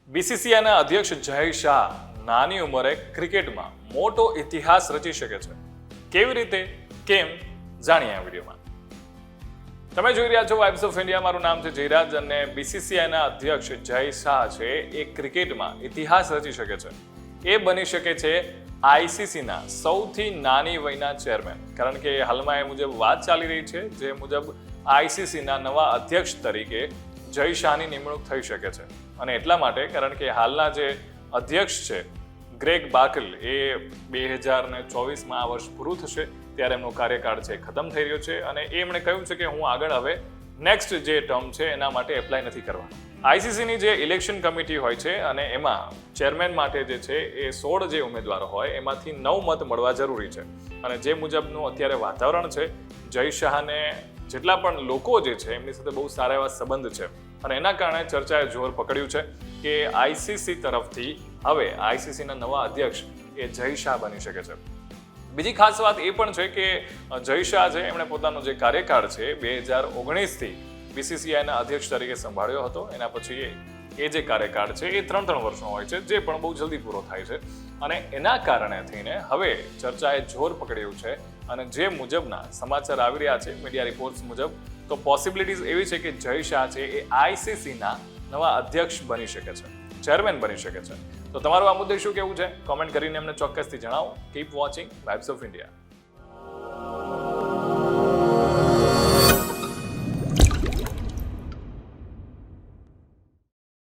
બીસીસીઆઈના અધ્યક્ષ જય શાહ નાની ઉંમરે ક્રિકેટમાં મોટો ઇતિહાસ રચી શકે છે. કેવી રીતે, કેમ, જાણીએ આ વિડીયોમાં. તમે જોઈ રહ્યા છો વાઇબ્સ ઓફ ઇન્ડિયા. મારું નામ છે જયરાજ અને બીસીસીઆઈના અધ્યક્ષ જય શાહ છે એ ક્રિકેટમાં ઇતિહાસ રચી શકે છે. એ બની શકે છે આઈસીસીના સૌથી નાની વયના ચેરમેન, કારણ કે હાલમાં એ મુજબ વાત ચાલી રહી છે જે મુજબ આઈસીસીના નવા અધ્યક્ષ તરીકે જય શાહની નિમણૂક થઈ શકે છે. અને એટલા માટે કારણ કે હાલના જે અધ્યક્ષ છે ગ્રેગ બાર્કલ એ 2024માં આ વર્ષ પૂરું થશે ત્યારે એમનો કાર્યકાળ છે ખતમ થઈ રહ્યો છે અને એમણે કહ્યું છે કે હું આગળ હવે નેક્સ્ટ જે ટર્મ છે એના માટે એપ્લાય નથી કરવા. આઈસીસીની જે ઇલેક્શન કમિટી હોય છે અને એમાં ચેરમેન માટે જે છે એ 16 જે ઉમેદવારો હોય એમાંથી 9 મત મળવા જરૂરી છે. અને જે મુજબનું અત્યારે વાતાવરણ છે, જય શાહને જેટલા પણ લોકો જે છે એમની સાથે બહુ સારા એવા સંબંધ છે અને એના કારણે ચર્ચાએ જોર પકડ્યું છે કે આઈસીસી તરફથી હવે આઈસીસીના નવા અધ્યક્ષ એ જય શાહ બની શકે છે. બીજી ખાસ વાત એ પણ છે કે જય શાહ છે એમણે પોતાનો જે કાર્યકાળ છે 2019થી બીસીસીઆઈના અધ્યક્ષ તરીકે સંભાળ્યો હતો. એના પછી એ જે કાર્યકાળ છે એ 3 વર્ષનો હોય છે, જે પણ બહુ જલ્દી પૂરો થાય છે અને એના કારણે થઈને હવે ચર્ચાએ જોર પકડ્યું છે. અને જે મુજબના સમાચાર આવી રહ્યા છે મીડિયા રિપોર્ટ્સ મુજબ, તો પોસિબિલિટીઝ એવી છે કે જય શાહ છે એ આઈસીસીના નવા અધ્યક્ષ બની શકે છે, ચેરમેન બની શકે છે. તો તમારું આ મુદ્દે શું કહેવું છે? કોમેન્ટ કરીને અમને ચોક્કસથી જણાવો. Keep watching vibes of India.